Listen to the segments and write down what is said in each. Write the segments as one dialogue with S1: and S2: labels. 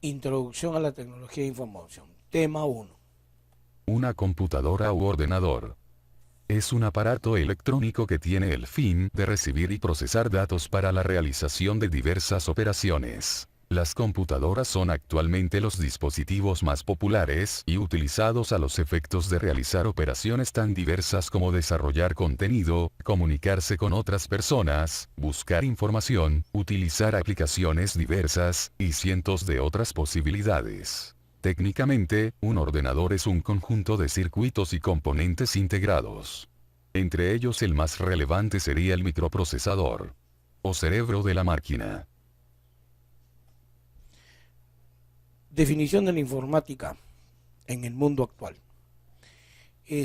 S1: Introducción a la tecnología de información. Tema 1.
S2: Una computadora u ordenador. Es un aparato electrónico que tiene el fin de recibir y procesar datos para la realización de diversas operaciones. Las computadoras son actualmente los dispositivos más populares y utilizados a los efectos de realizar operaciones tan diversas como desarrollar contenido, comunicarse con otras personas, buscar información, utilizar aplicaciones diversas, y cientos de otras posibilidades. Técnicamente, un ordenador es un conjunto de circuitos y componentes integrados. Entre ellos el más relevante sería el microprocesador, o cerebro de la máquina.
S1: Definición de la informática en el mundo actual.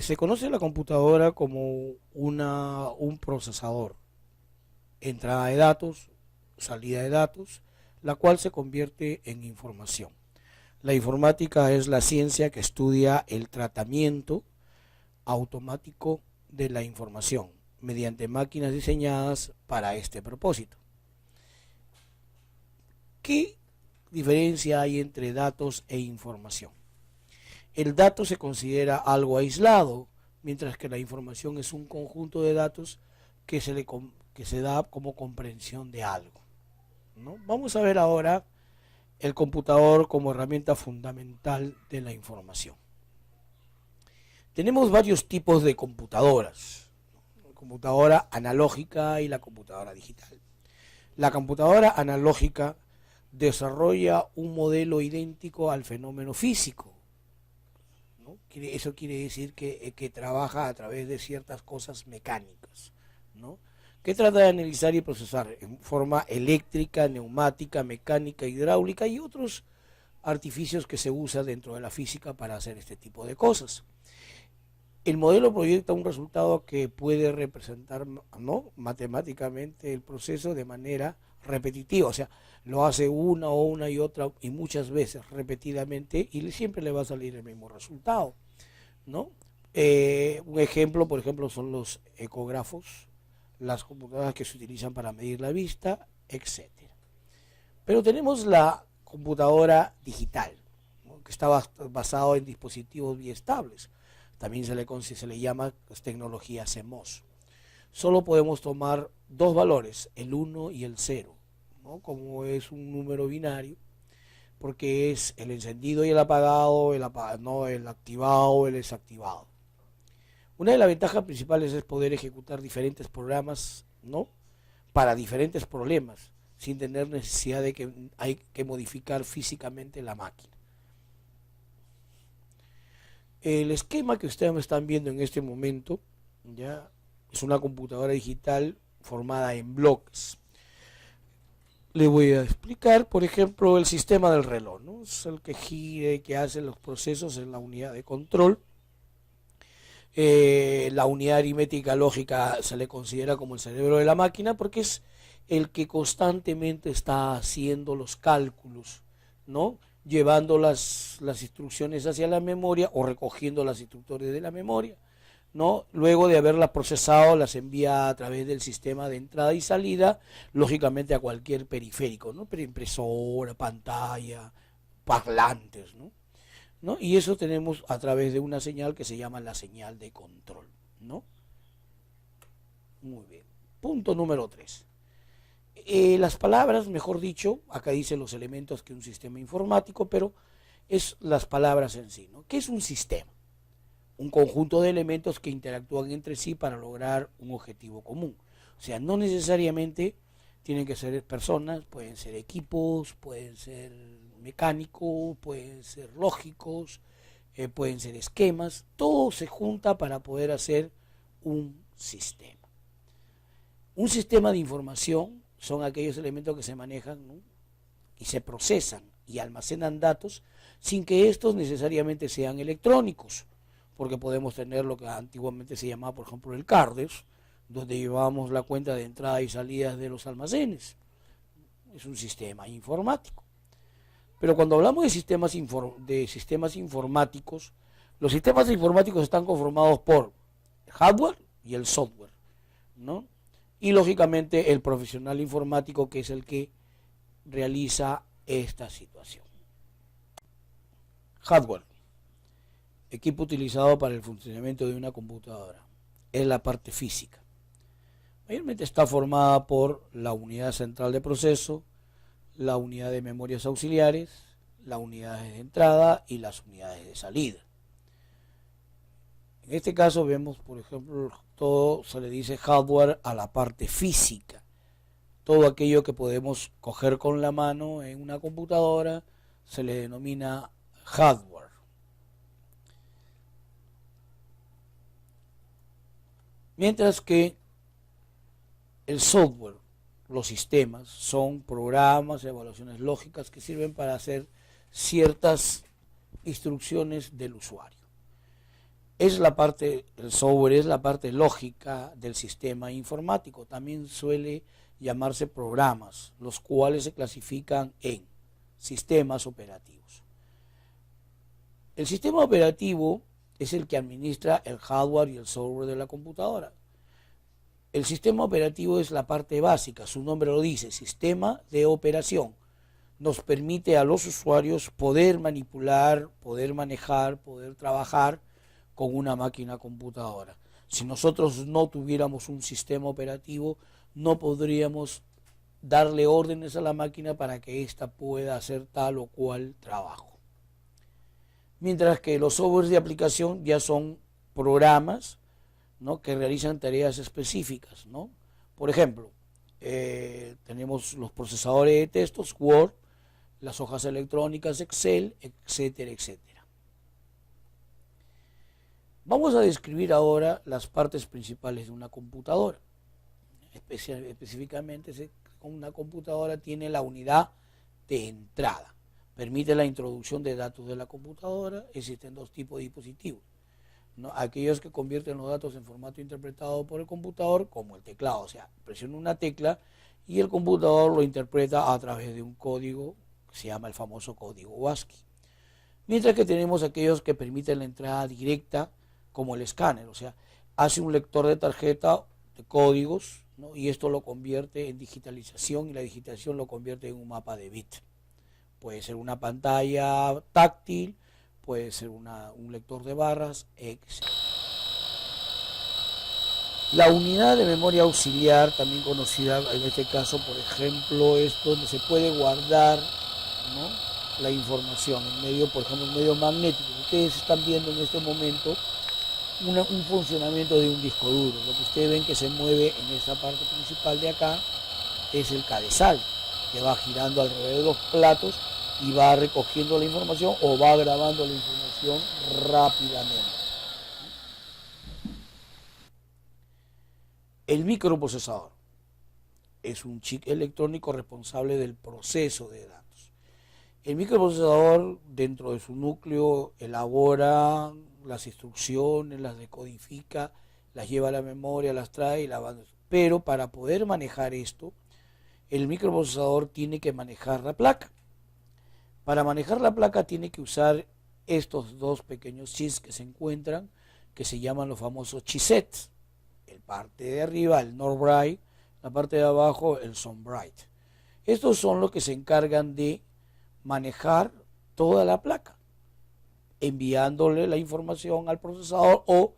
S1: Se conoce la computadora como un procesador, entrada de datos, salida de datos, la cual se convierte en información. La informática es la ciencia que estudia el tratamiento automático de la información mediante máquinas diseñadas para este propósito. ¿Qué diferencia hay entre datos e información? El dato se considera algo aislado, mientras que la información es un conjunto de datos que se da como comprensión de algo, ¿no? Vamos a ver ahora el computador como herramienta fundamental de la información. Tenemos varios tipos de computadoras, la computadora analógica y la computadora digital. La computadora analógica desarrolla un modelo idéntico al fenómeno físico, ¿no? Eso quiere decir que trabaja a través de ciertas cosas mecánicas, ¿no? Que trata de analizar y procesar en forma eléctrica, neumática, mecánica, hidráulica y otros artificios que se usan dentro de la física para hacer este tipo de cosas. El modelo proyecta un resultado que puede representar, ¿no?, matemáticamente el proceso de manera repetitiva, o sea, lo hace una y otra y muchas veces repetidamente y siempre le va a salir el mismo resultado, ¿no? Un ejemplo, por ejemplo, son los ecógrafos, las computadoras que se utilizan para medir la vista, etcétera. Pero tenemos la computadora digital, ¿no?, que está basado en dispositivos biestables. También se le llama tecnología CMOS. Solo podemos tomar dos valores, el 1 y el 0, ¿no?, como es un número binario, porque es el encendido y el apagado, no, el activado, el desactivado. Una de las ventajas principales es poder ejecutar diferentes programas, ¿no?, para diferentes problemas, sin tener necesidad de que hay que modificar físicamente la máquina. El esquema que ustedes me están viendo en este momento ya es una computadora digital formada en bloques. Le voy a explicar, por ejemplo, el sistema del reloj, ¿no? Es el que gira, que hace los procesos en la unidad de control. La unidad aritmética lógica se le considera como el cerebro de la máquina porque es el que constantemente está haciendo los cálculos, ¿no?, llevando las instrucciones hacia la memoria o recogiendo las instrucciones de la memoria, ¿no? Luego de haberlas procesado, las envía a través del sistema de entrada y salida, lógicamente a cualquier periférico, ¿no?, impresora, pantalla, parlantes, ¿no? ¿No? Y eso tenemos a través de una señal que se llama la señal de control, ¿no? Muy bien. Punto número 3. Las palabras, mejor dicho, acá dice los elementos que un sistema informático, pero es las palabras en sí, ¿no? ¿Qué es un sistema? Un conjunto de elementos que interactúan entre sí para lograr un objetivo común. O sea, no necesariamente tienen que ser personas, pueden ser equipos, pueden ser mecánicos, pueden ser lógicos, pueden ser esquemas, todo se junta para poder hacer un sistema. Un sistema de información son aquellos elementos que se manejan, ¿no?, y se procesan y almacenan datos sin que estos necesariamente sean electrónicos, porque podemos tener lo que antiguamente se llamaba, por ejemplo, el CARDES, donde llevábamos la cuenta de entrada y salida de los almacenes. Es un sistema informático. Pero cuando hablamos de sistemas informáticos, los sistemas informáticos están conformados por el hardware y el software, ¿no? Y lógicamente el profesional informático, que es el que realiza esta situación. Hardware, equipo utilizado para el funcionamiento de una computadora, es la parte física. Mayormente está formada por la unidad central de proceso, la unidad de memorias auxiliares, las unidades de entrada y las unidades de salida. En este caso vemos, por ejemplo, todo se le dice hardware a la parte física. Todo aquello que podemos coger con la mano en una computadora se le denomina hardware. Mientras que el software, los sistemas, son programas, evaluaciones lógicas que sirven para hacer ciertas instrucciones del usuario. El software es la parte lógica del sistema informático. También suele llamarse programas, los cuales se clasifican en sistemas operativos. El sistema operativo es el que administra el hardware y el software de la computadora. El sistema operativo es la parte básica, su nombre lo dice, sistema de operación. Nos permite a los usuarios poder manipular, poder manejar, poder trabajar con una máquina computadora. Si nosotros no tuviéramos un sistema operativo, no podríamos darle órdenes a la máquina para que ésta pueda hacer tal o cual trabajo. Mientras que los softwares de aplicación ya son programas, ¿no?, que realizan tareas específicas, ¿no? Por ejemplo, tenemos los procesadores de textos, Word, las hojas electrónicas, Excel, etcétera, etcétera. Vamos a describir ahora las partes principales de una computadora. Específicamente, una computadora tiene la unidad de entrada. Permite la introducción de datos de la computadora. Existen dos tipos de dispositivos, ¿no? Aquellos que convierten los datos en formato interpretado por el computador, como el teclado, o sea, presiona una tecla y el computador lo interpreta a través de un código que se llama el famoso código ASCII. Mientras que tenemos aquellos que permiten la entrada directa, como el escáner, o sea, hace un lector de tarjeta de códigos, ¿no?, y esto lo convierte en digitalización, y la digitalización lo convierte en un mapa de bit. Puede ser una pantalla táctil, puede ser un lector de barras, etc. La unidad de memoria auxiliar, también conocida en este caso, por ejemplo, es donde se puede guardar, ¿no?, la información en medio, por ejemplo, en medio magnético. Ustedes están viendo en este momento un funcionamiento de un disco duro. Lo que ustedes ven que se mueve en esta parte principal de acá es el cabezal, que va girando alrededor de los platos y va recogiendo la información o va grabando la información rápidamente. El microprocesador es un chip electrónico responsable del proceso de datos. El microprocesador, dentro de su núcleo, elabora las instrucciones, las decodifica, las lleva a la memoria, las trae y las va. Pero para poder manejar esto, el microprocesador tiene que manejar la placa. Para manejar la placa tiene que usar estos dos pequeños chips que se encuentran, que se llaman los famosos chipsets. La parte de arriba, el NOR Bright, la parte de abajo, el SON Bright. Estos son los que se encargan de manejar toda la placa, enviándole la información al procesador o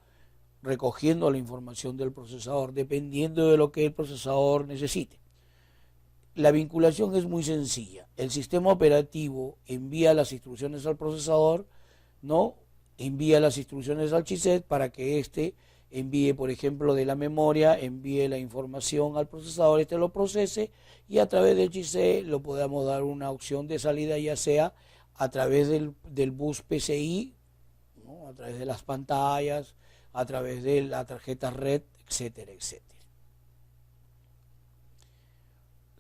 S1: recogiendo la información del procesador, dependiendo de lo que el procesador necesite. La vinculación es muy sencilla. El sistema operativo envía las instrucciones al procesador, ¿no?, envía las instrucciones al chipset para que éste envíe, por ejemplo, de la memoria, envíe la información al procesador, este lo procese y a través del chipset lo podamos dar una opción de salida, ya sea a través del bus PCI, ¿no?, a través de las pantallas, a través de la tarjeta red, etcétera, etcétera.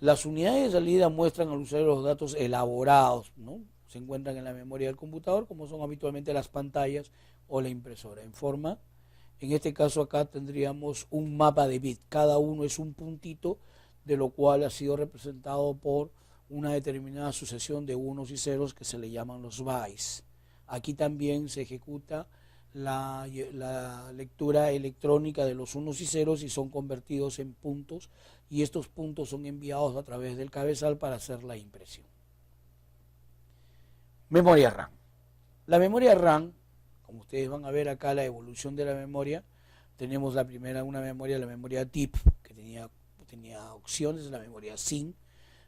S1: Las unidades de salida muestran al usuario los datos elaborados, ¿no? Se encuentran en la memoria del computador, como son habitualmente las pantallas o la impresora. En este caso acá tendríamos un mapa de bits. Cada uno es un puntito, de lo cual ha sido representado por una determinada sucesión de unos y ceros que se le llaman los bytes. Aquí también se ejecuta la lectura electrónica de los unos y ceros y son convertidos en puntos, y estos puntos son enviados a través del cabezal para hacer la impresión. Memoria RAM. La memoria RAM, como ustedes van a ver acá la evolución de la memoria, tenemos la primera, una memoria, la memoria TIP, que tenía opciones, la memoria SIM.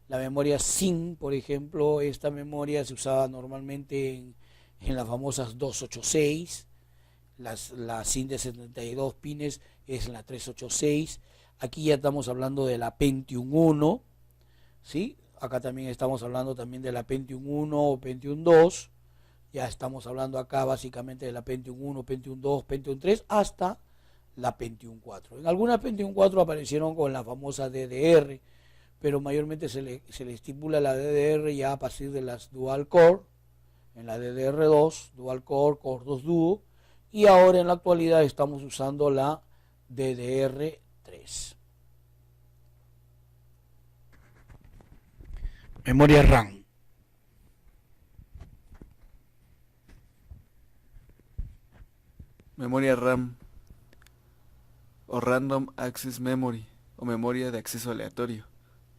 S1: La memoria SIM, por ejemplo, esta memoria se usaba normalmente en las famosas 286, la SIM de 72 pines es la 386. Aquí ya estamos hablando de la Pentium 1, ¿sí? Acá también estamos hablando también de la Pentium 1 o Pentium 2. Ya estamos hablando acá básicamente de la Pentium 1, Pentium 2, Pentium 3 hasta la Pentium 4. En algunas Pentium 4 aparecieron con la famosa DDR, pero mayormente se le estipula la DDR ya a partir de las Dual Core, en la DDR2, Dual Core, Core 2 Duo, y ahora en la actualidad estamos usando la DDR3. Memoria RAM.
S3: Memoria RAM o Random Access Memory o memoria de acceso aleatorio.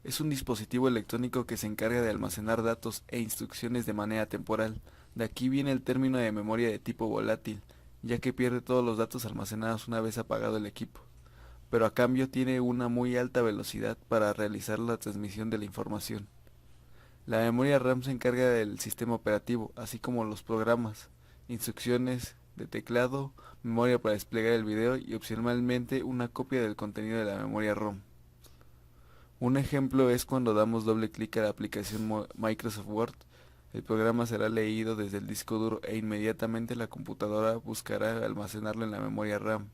S3: Es un dispositivo electrónico que se encarga de almacenar datos e instrucciones de manera temporal. De aquí viene el término de memoria de tipo volátil, ya que pierde todos los datos almacenados una vez apagado el equipo, pero a cambio tiene una muy alta velocidad para realizar la transmisión de la información. La memoria RAM se encarga del sistema operativo, así como los programas, instrucciones de teclado, memoria para desplegar el video y opcionalmente una copia del contenido de la memoria ROM. Un ejemplo es cuando damos doble clic a la aplicación Microsoft Word, el programa será leído desde el disco duro e inmediatamente la computadora buscará almacenarlo en la memoria RAM,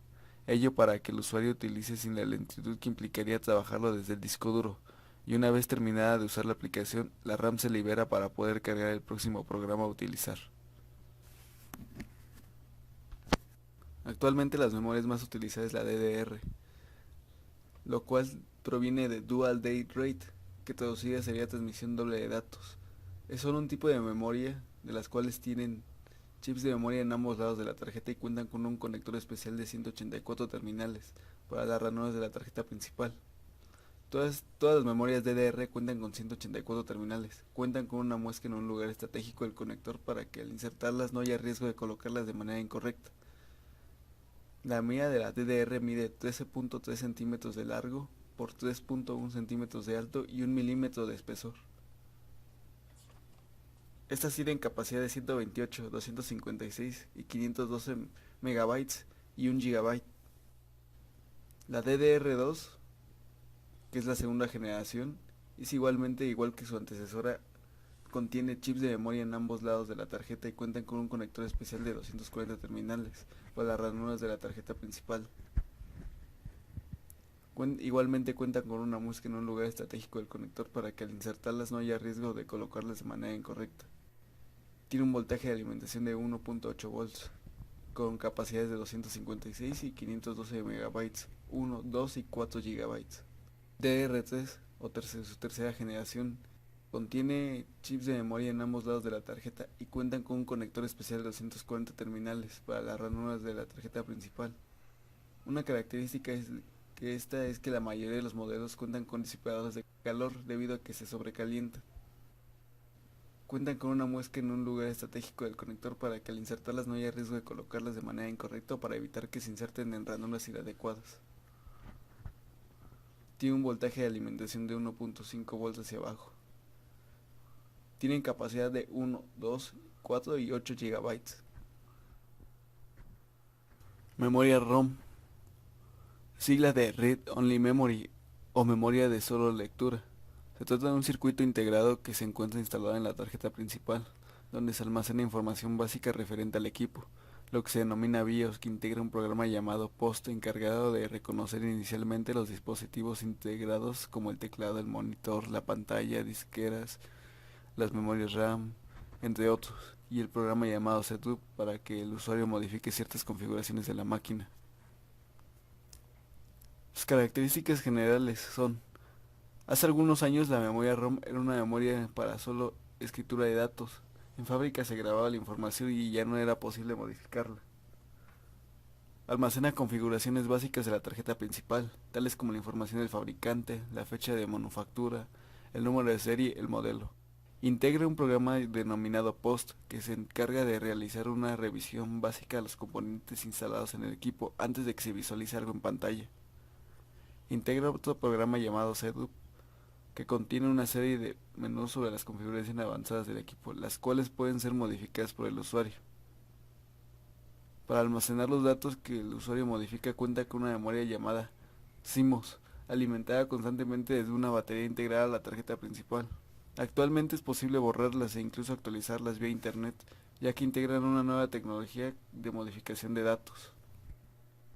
S3: ello para que el usuario utilice sin la lentitud que implicaría trabajarlo desde el disco duro, y una vez terminada de usar la aplicación, la RAM se libera para poder cargar el próximo programa a utilizar. Actualmente las memorias más utilizadas es la DDR, lo cual proviene de Dual Date Rate, que traducida sería transmisión doble de datos. Es solo un tipo de memoria, de las cuales tienen chips de memoria en ambos lados de la tarjeta y cuentan con un conector especial de 184 terminales para las ranuras de la tarjeta principal. Todas las memorias DDR cuentan con 184 terminales, cuentan con una muesca en un lugar estratégico del conector para que al insertarlas no haya riesgo de colocarlas de manera incorrecta. La mía de la DDR mide 13.3 centímetros de largo por 3.1 centímetros de alto y 1 milímetro de espesor. Estas tienen capacidad de 128, 256 y 512 megabytes y 1 gigabyte. La DDR2, que es la segunda generación, es igual que su antecesora, contiene chips de memoria en ambos lados de la tarjeta y cuentan con un conector especial de 240 terminales para las ranuras de la tarjeta principal. Igualmente cuentan con una muesca en un lugar estratégico del conector para que al insertarlas no haya riesgo de colocarlas de manera incorrecta. Tiene un voltaje de alimentación de 1.8 volts, con capacidades de 256 y 512 megabytes, 1, 2 y 4 gigabytes. DDR3 o su tercera generación contiene chips de memoria en ambos lados de la tarjeta y cuentan con un conector especial de 240 terminales para las ranuras de la tarjeta principal. Una característica es que la mayoría de los modelos cuentan con disipadores de calor debido a que se sobrecalientan. Cuentan con una muesca en un lugar estratégico del conector para que al insertarlas no haya riesgo de colocarlas de manera incorrecta o para evitar que se inserten en ranuras inadecuadas. Tiene un voltaje de alimentación de 1.5 volts hacia abajo. Tienen capacidad de 1, 2, 4 y 8 GB. Memoria ROM, sigla de Read Only Memory o memoria de solo lectura. Se trata de un circuito integrado que se encuentra instalado en la tarjeta principal, donde se almacena información básica referente al equipo, lo que se denomina BIOS, que integra un programa llamado POST encargado de reconocer inicialmente los dispositivos integrados como el teclado, el monitor, la pantalla, disqueras, las memorias RAM, entre otros, y el programa llamado Setup para que el usuario modifique ciertas configuraciones de la máquina. Sus características generales son: hace algunos años la memoria ROM era una memoria para solo escritura de datos. En fábrica se grababa la información y ya no era posible modificarla. Almacena configuraciones básicas de la tarjeta principal, tales como la información del fabricante, la fecha de manufactura, el número de serie, el modelo. Integra un programa denominado POST que se encarga de realizar una revisión básica de los componentes instalados en el equipo antes de que se visualice algo en pantalla. Integra otro programa llamado Setup que contiene una serie de menús sobre las configuraciones avanzadas del equipo, las cuales pueden ser modificadas por el usuario. Para almacenar los datos que el usuario modifica cuenta con una memoria llamada CMOS, alimentada constantemente desde una batería integrada a la tarjeta principal. Actualmente es posible borrarlas e incluso actualizarlas vía internet, ya que integran una nueva tecnología de modificación de datos.